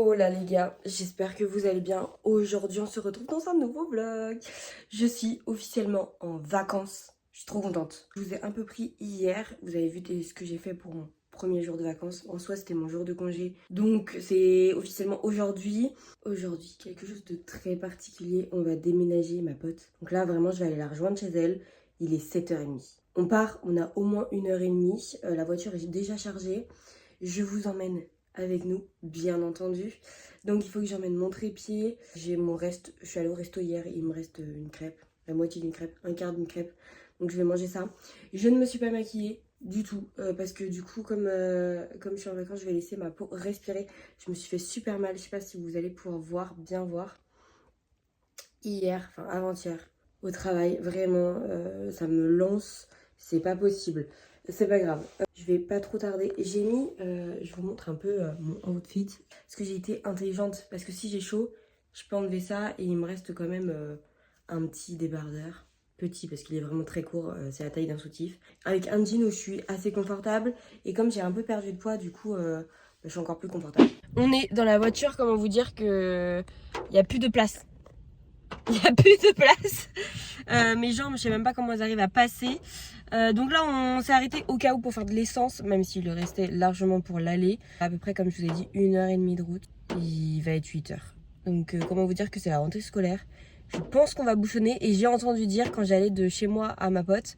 Oh là les gars, j'espère que vous allez bien. Aujourd'hui on se retrouve dans un nouveau vlog. Je suis officiellement en vacances. Je suis trop contente. Je vous ai un peu pris hier. Vous avez vu ce que j'ai fait pour mon premier jour de vacances. En soi c'était mon jour de congé. Donc c'est officiellement aujourd'hui. Aujourd'hui quelque chose de très particulier. On va déménager ma pote. Donc là vraiment je vais aller la rejoindre chez elle. Il est 7h30. On part, on a au moins 1h30. La voiture est déjà chargée. Je vous emmène avec nous, bien entendu. Donc il faut que j'emmène mon trépied. J'ai mon reste, je suis allée au resto hier, il me reste une crêpe, la moitié d'une crêpe, un quart d'une crêpe. Donc je vais manger ça. Je ne me suis pas maquillée du tout, parce que du coup, comme je suis en vacances, je vais laisser ma peau respirer. Je me suis fait super mal, je sais pas si vous allez pouvoir voir, bien voir. Hier, enfin avant-hier, au travail, vraiment, ça me lance, c'est pas possible. C'est pas grave, je vais pas trop tarder. J'ai mis, je vous montre un peu mon outfit. Parce que j'ai été intelligente. Parce que si j'ai chaud, je peux enlever ça. Et il me reste quand même un petit débardeur. Petit parce qu'il est vraiment très court. C'est la taille d'un soutif. Avec un jean où je suis assez confortable. Et comme j'ai un peu perdu de poids, du coup, je suis encore plus confortable. On est dans la voiture, comment vous dire que il n'y a plus de place. Il n'y a plus de place. Mes jambes, je sais même pas comment elles arrivent à passer. Donc là, on s'est arrêté au cas où pour faire de l'essence, même s'il le restait largement pour l'aller. À peu près, comme je vous ai dit, 1h30 de route. Il va être 8h. Donc comment vous dire que c'est la rentrée scolaire. Je pense qu'on va bouchonner. Et j'ai entendu dire, quand j'allais de chez moi à ma pote,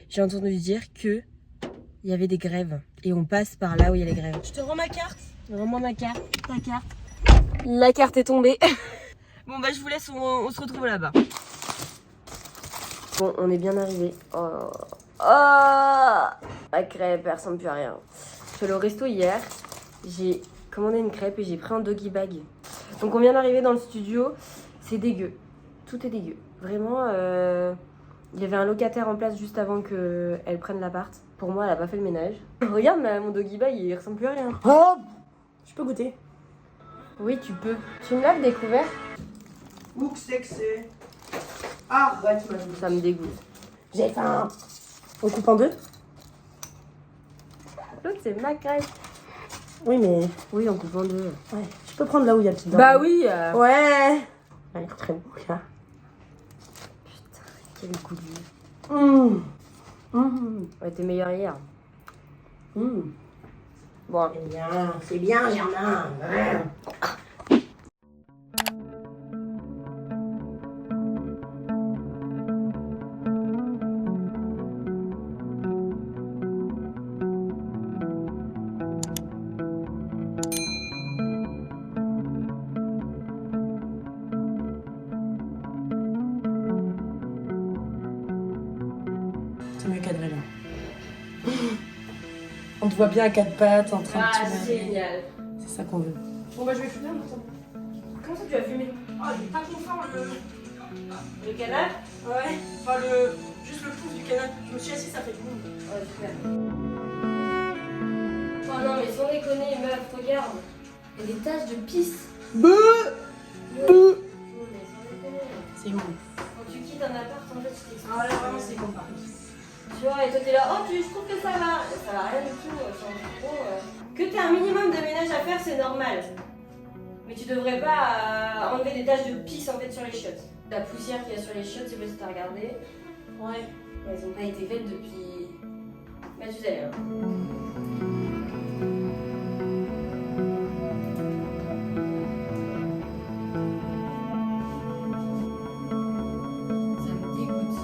j'ai entendu dire que il y avait des grèves. Et on passe par là où il y a les grèves. Je te rends ma carte. Rends-moi ma carte, ta carte. La carte est tombée. Bon bah je vous laisse, on se retrouve là-bas. Bon, on est bien arrivé. Oh, la crêpe, elle ressemble plus à rien. Je suis allée au resto hier, j'ai commandé une crêpe et j'ai pris un doggy bag. Donc on vient d'arriver dans le studio, c'est dégueu. Tout est dégueu. Vraiment, il y avait un locataire en place juste avant qu'elle prenne l'appart. Pour moi, elle a pas fait le ménage. Regarde, mon doggy bag, il ressemble plus à rien. Oh, je peux goûter. Oui, tu peux. Tu me l'as découvert? Où que c'est que c'est? Arrête, ma joue. Ça me dégoûte. J'ai faim. On coupe en deux? L'autre, c'est ma crêpe. Oui, mais... Oui, on coupe en deux. Ouais, je peux prendre là où il y a le petit Bah oui. Ouais. Elle a l'air très beau, là. Putain, quel goût de vie. Ouais, t'es meilleur hier. Bon. C'est bien, Germain. C'est mieux qu'Adrien. On te vois bien à quatre pattes en train de Ah, tourner. génial. C'est ça qu'on veut. Bon bah je vais fumer maintenant. Comment ça tu vas fumer? Ah, il est pas confort Le canapé? Ouais. Enfin juste le pouce du canapé. Je me suis assis, ça fait du monde. Ouais, super. Oh non, mais sans déconner, meuf, regarde. Il y a des taches de pisse. Bouh. Non, mais sans déconner. C'est immonde. Quand tu quittes un appart, en fait, tu t'excuses. Ah là vraiment c'est comme Paris. Tu vois, et toi t'es là, oh, je trouve que ça va. Ça va rien du tout. Enfin, en gros, que t'aies un minimum de ménage à faire, c'est normal. Mais tu devrais pas enlever des taches de pisse en fait sur les chiottes. La poussière qu'il y a sur les chiottes, je sais pas si t'as regardé. Ouais. Elles ont pas été faites depuis Mathusalem. Ça me dégoûte.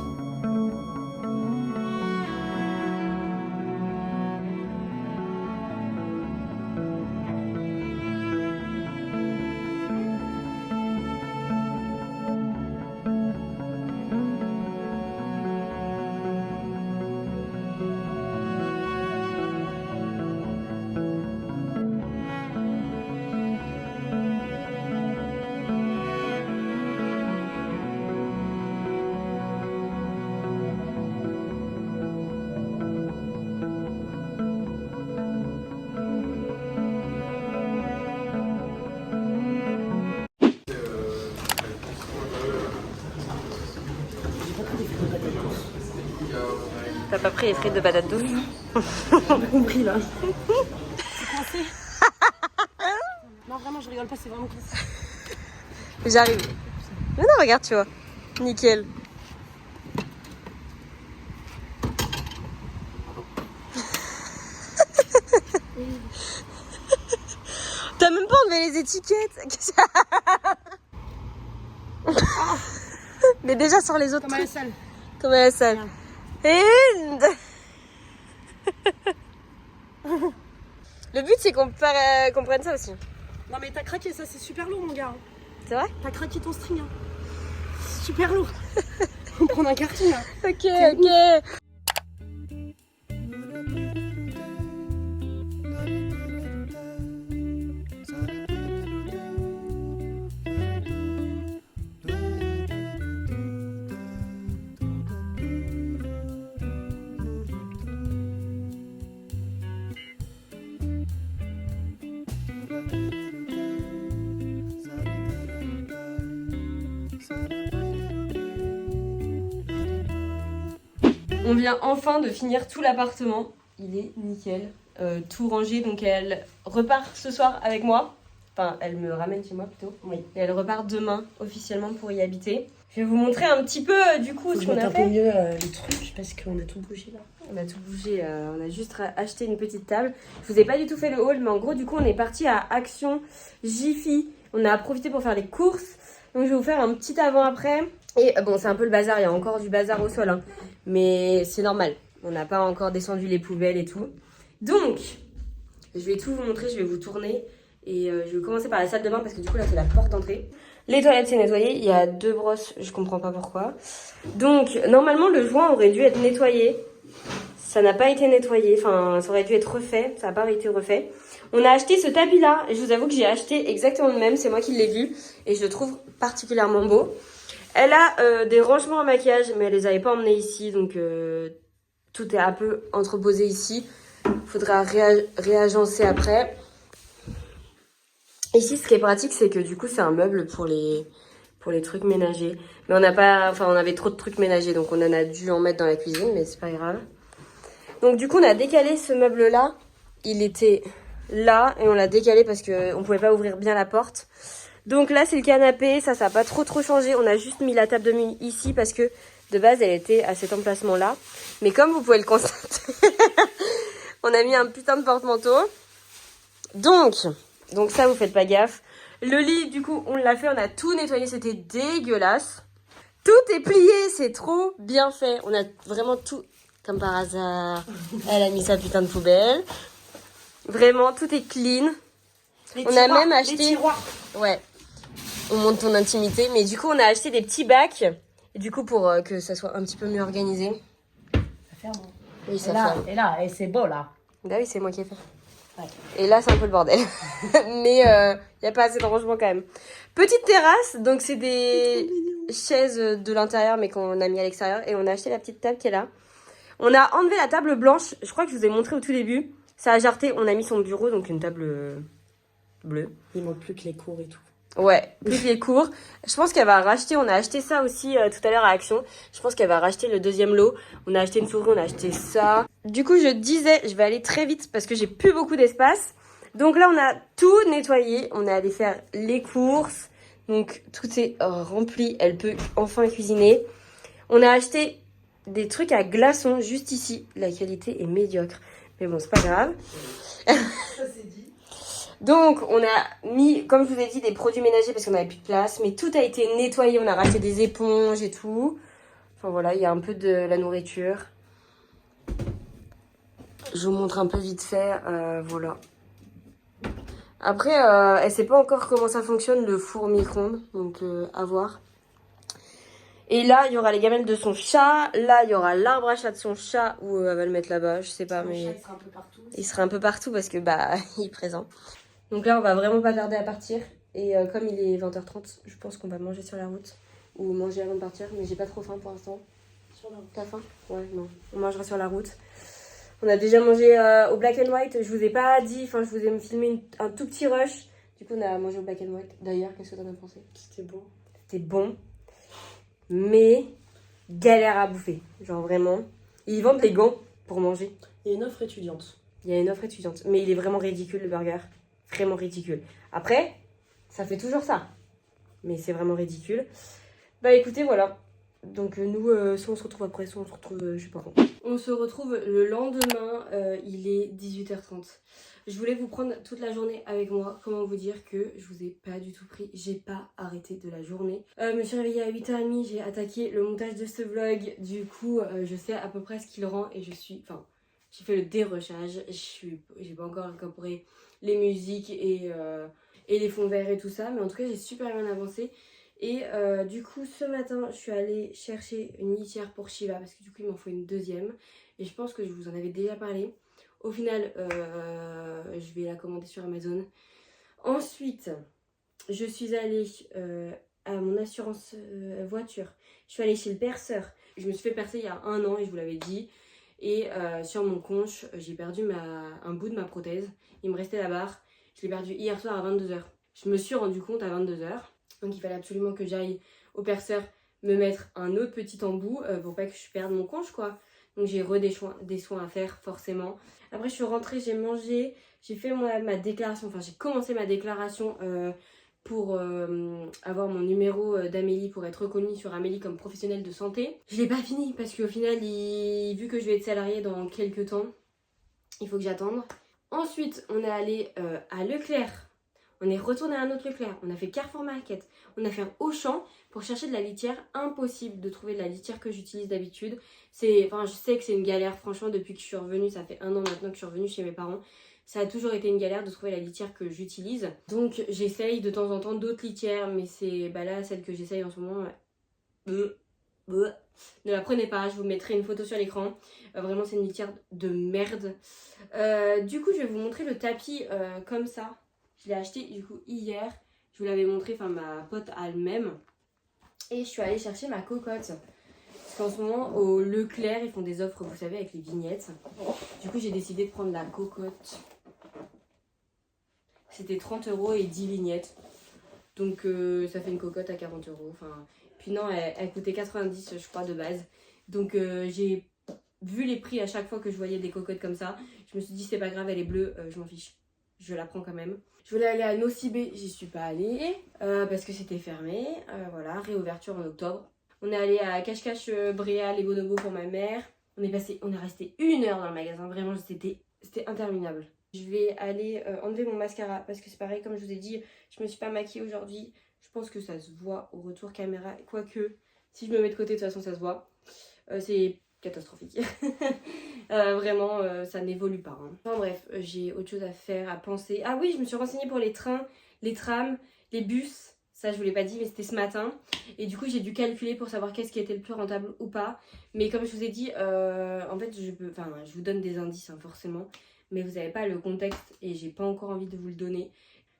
T'as pas pris les frites de patates douces? J'ai pas compris là. C'est coincé. Non, vraiment, je rigole pas, c'est vraiment coincé. J'arrive. Mais non, regarde, tu vois. Nickel. T'as même pas enlevé les étiquettes. Mais déjà sur les autres Comme à la trucs. salle. Comme à la salle. Et une. Le but c'est qu'on prenne ça aussi. Non, mais t'as craqué, ça c'est super lourd, mon gars. C'est vrai? T'as craqué ton string. Hein. C'est super lourd. On va prendre un carton là. Ok, ok. On vient enfin de finir tout l'appartement. Il est nickel. Tout rangé. Donc elle repart ce soir avec moi. Enfin, elle me ramène chez moi plutôt. Oui. Et elle repart demain officiellement pour y habiter. Je vais vous montrer un petit peu du coup Faut ce que je qu'on mette a un peu fait. mieux les trucs parce qu'on a tout bougé là. On a tout bougé. On a juste acheté une petite table. Je vous ai pas du tout fait le haul, mais en gros du coup on est parti à Action Jiffy. On a profité pour faire les courses. Donc je vais vous faire un petit avant-après. Et bon, c'est un peu le bazar. Il y a encore du bazar au sol. Hein. Mais c'est normal. On n'a pas encore descendu les poubelles et tout. Donc, je vais tout vous montrer. Je vais vous tourner. Et je vais commencer par la salle de bain parce que du coup, là, c'est la porte d'entrée. Les toilettes, c'est nettoyé. Il y a 2 brosses. Je comprends pas pourquoi. Donc, normalement, le joint aurait dû être nettoyé. Ça n'a pas été nettoyé. Enfin, ça aurait dû être refait. Ça n'a pas été refait. On a acheté ce tapis-là. Et je vous avoue que j'ai acheté exactement le même. C'est moi qui l'ai vu. Et je le trouve particulièrement beau. Elle a des rangements à maquillage, mais elle les avait pas emmenés ici, donc tout est un peu entreposé ici. Faudra réagencer après. Ici, ce qui est pratique, c'est que du coup, c'est un meuble pour les trucs ménagers. Mais on n'a pas, enfin, on avait trop de trucs ménagers, donc on en a dû en mettre dans la cuisine, mais c'est pas grave. Donc du coup, on a décalé ce meuble-là. Il était là et on l'a décalé parce que on pouvait pas ouvrir bien la porte. Donc là, c'est le canapé. Ça n'a pas trop changé. On a juste mis la table de nuit ici parce que de base, elle était à cet emplacement-là. Mais comme vous pouvez le constater, on a mis un putain de porte-manteau. Donc ça, vous faites pas gaffe. Le lit, du coup, on l'a fait. On a tout nettoyé. C'était dégueulasse. Tout est plié. C'est trop bien fait. On a vraiment tout, comme par hasard. Elle a mis sa putain de poubelle. Vraiment, tout est clean. On a même acheté... Les tiroirs. Ouais. On monte ton intimité. Mais du coup, on a acheté des petits bacs. Et du coup, pour que ça soit un petit peu mieux organisé. Ça ferme. Oui, ça Et là, ferme. et là, et c'est beau là. Bah oui, c'est moi qui ai fait. Ouais. Et là, c'est un peu le bordel. Mais il n'y a pas assez de rangement quand même. Petite terrasse, donc c'est des chaises de l'intérieur, mais qu'on a mis à l'extérieur. Et on a acheté la petite table qui est là. On a enlevé la table blanche. Je crois que je vous ai montré au tout début. Ça a jarté. On a mis son bureau, donc une table bleue. Il manque plus que les cours et tout. Ouais, plus les cours. Je pense qu'elle va racheter, on a acheté ça aussi tout à l'heure à Action. Je pense qu'elle va racheter le deuxième lot. On a acheté une souris, on a acheté ça. Du coup, je disais, je vais aller très vite parce que j'ai plus beaucoup d'espace. Donc là, on a tout nettoyé. On est allé faire les courses. Donc tout est rempli. Elle peut enfin cuisiner. On a acheté des trucs à glaçons juste ici. La qualité est médiocre. Mais bon, c'est pas grave. Ça c'est dit. Donc, on a mis, comme je vous ai dit, des produits ménagers parce qu'on n'avait plus de place. Mais tout a été nettoyé. On a racheté des éponges et tout. Enfin, voilà, il y a un peu de la nourriture. Je vous montre un peu vite fait. Voilà. Après, elle sait pas encore comment ça fonctionne, le four micro-ondes. Donc, à voir. Et là, il y aura les gamelles de son chat. Là, il y aura l'arbre à chat de son chat. Ou elle va le mettre là-bas, je sais pas. Mon Mais chat, il sera un peu partout. il sera un peu partout parce que, bah, il est présent. Donc là, on va vraiment pas tarder à partir. Et comme il est 20h30, je pense qu'on va manger sur la route. Ou manger avant de partir. Mais j'ai pas trop faim pour l'instant. Sur la route. T'as faim? Ouais, non. On mangera sur la route. On a déjà mangé au Black and White. Je vous ai pas dit. Enfin, je vous ai filmé un tout petit rush. Du coup, on a mangé au Black and White. D'ailleurs, qu'est-ce que t'en as pensé? C'était beau. C'était bon. Mais galère à bouffer. Genre vraiment. Ils vendent des gants pour manger. Il y a une offre étudiante. Il y a une offre étudiante. Mais il est vraiment ridicule, le burger. Vraiment ridicule. Après, ça fait toujours ça. Mais c'est vraiment ridicule. Bah écoutez, voilà. Donc nous, soit on se retrouve après, soit on se retrouve, je sais pas quand. On se retrouve le lendemain, il est 18h30. Je voulais vous prendre toute la journée avec moi. Comment vous dire que je vous ai pas du tout pris. J'ai pas arrêté de la journée. Je me suis réveillée à 8h30, j'ai attaqué le montage de ce vlog. Du coup, je sais à peu près ce qu'il rend et je suis... Enfin, j'ai fait le dérochage. J'ai pas encore incorporé les musiques et les fonds verts et tout ça. Mais en tout cas, j'ai super bien avancé. Et du coup, ce matin, je suis allée chercher une litière pour Shiva parce que du coup, il m'en faut une deuxième. Et je pense que je vous en avais déjà parlé. Au final, je vais la commander sur Amazon. Ensuite, je suis allée à mon assurance voiture. Je suis allée chez le perceur. Je me suis fait percer il y a 1 an et je vous l'avais dit. Et sur mon conche, j'ai perdu un bout de ma prothèse. Il me restait la barre. Je l'ai perdu hier soir à 22h. Je me suis rendu compte à 22h. Donc il fallait absolument que j'aille au perceur me mettre un autre petit embout pour pas que je perde mon conche quoi. Donc j'ai des soins à faire forcément. Après je suis rentrée, j'ai mangé, j'ai fait ma déclaration, enfin j'ai commencé ma déclaration pour avoir mon numéro d'Amélie pour être reconnue sur Amélie comme professionnelle de santé. Je l'ai pas fini parce qu'au final, vu que je vais être salariée dans quelques temps, il faut que j'attende. Ensuite, on est allé à Leclerc. On est retourné à un autre Leclerc. On a fait Carrefour Market. On a fait un Auchan pour chercher de la litière. Impossible de trouver de la litière que j'utilise d'habitude. Enfin, je sais que c'est une galère. Franchement, depuis que je suis revenue, ça fait 1 an maintenant que je suis revenue chez mes parents. Ça a toujours été une galère de trouver la litière que j'utilise. Donc, j'essaye de temps en temps d'autres litières. Mais c'est là, celle que j'essaye en ce moment. Ne la prenez pas. Je vous mettrai une photo sur l'écran. Vraiment, c'est une litière de merde. Du coup, je vais vous montrer le tapis comme ça. Je l'ai acheté du coup hier, je vous l'avais montré, enfin ma pote a le même. Et je suis allée chercher ma cocotte. Parce qu'en ce moment au Leclerc ils font des offres, vous savez, avec les vignettes. Du coup j'ai décidé de prendre la cocotte. C'était 30 € et 10 vignettes. Donc ça fait une cocotte à 40 €. Enfin, puis non, elle coûtait 90 je crois de base. Donc j'ai vu les prix à chaque fois que je voyais des cocottes comme ça. Je me suis dit c'est pas grave, elle est bleue, je m'en fiche. Je la prends quand même. Je voulais aller à Nocibé, j'y suis pas allée parce que c'était fermé. Voilà, réouverture en octobre. On est allé à Cache-Cache, Bréal et Bonobo pour ma mère. On est resté 1 heure dans le magasin, vraiment c'était interminable. Je vais aller enlever mon mascara parce que c'est pareil, comme je vous ai dit, je me suis pas maquillée aujourd'hui. Je pense que ça se voit au retour caméra, quoique si je me mets de côté de toute façon ça se voit. C'est catastrophique. Vraiment, ça n'évolue pas. Hein. Enfin bref, j'ai autre chose à faire, à penser. Ah oui, je me suis renseignée pour les trains, les trams, les bus. Ça, je vous l'ai pas dit, mais c'était ce matin. Et du coup, j'ai dû calculer pour savoir qu'est-ce qui était le plus rentable ou pas. Mais comme je vous ai dit, en fait, je vous donne des indices, hein, forcément. mais vous n'avez pas le contexte et j'ai pas encore envie de vous le donner.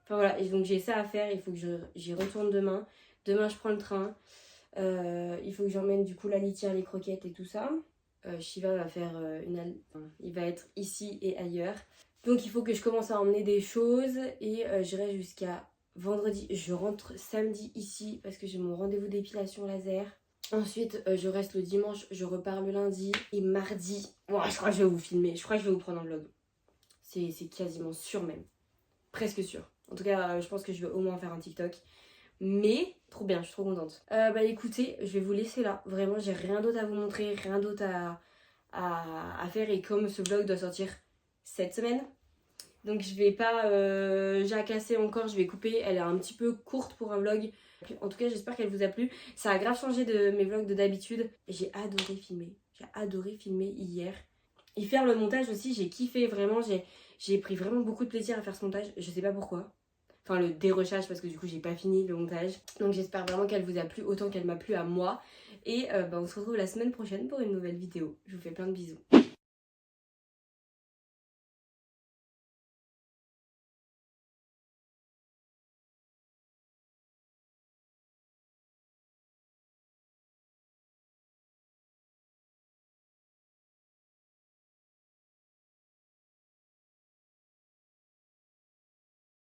Enfin voilà, et donc j'ai ça à faire, il faut que j'y retourne demain. Demain je prends le train, il faut que j'emmène du coup la litière, les croquettes et tout ça. Shiva va faire il va être ici et ailleurs. Donc il faut que je commence à emmener des choses et j'irai jusqu'à vendredi. Je rentre samedi ici parce que j'ai mon rendez-vous d'épilation laser. Ensuite je reste le dimanche, je repars le lundi et mardi. Bon, je crois que je vais vous filmer, je crois que je vais vous prendre un vlog. C'est quasiment sûr même. Presque sûr. En tout cas je pense que je vais au moins faire un TikTok. Mais trop bien, je suis trop contente. Bah écoutez, je vais vous laisser là. Vraiment, j'ai rien d'autre à vous montrer, rien d'autre à faire. Et comme ce vlog doit sortir cette semaine, donc je vais pas jacasser encore, je vais couper. Elle est un petit peu courte pour un vlog. En tout cas, j'espère qu'elle vous a plu. Ça a grave changé de mes vlogs de d'habitude. J'ai adoré filmer. J'ai adoré filmer hier. Et faire le montage aussi, j'ai kiffé vraiment. J'ai pris vraiment beaucoup de plaisir à faire ce montage. Je sais pas pourquoi. Enfin le dérochage parce que du coup j'ai pas fini le montage. Donc j'espère vraiment qu'elle vous a plu autant qu'elle m'a plu à moi. Et on se retrouve la semaine prochaine pour une nouvelle vidéo. Je vous fais plein de bisous.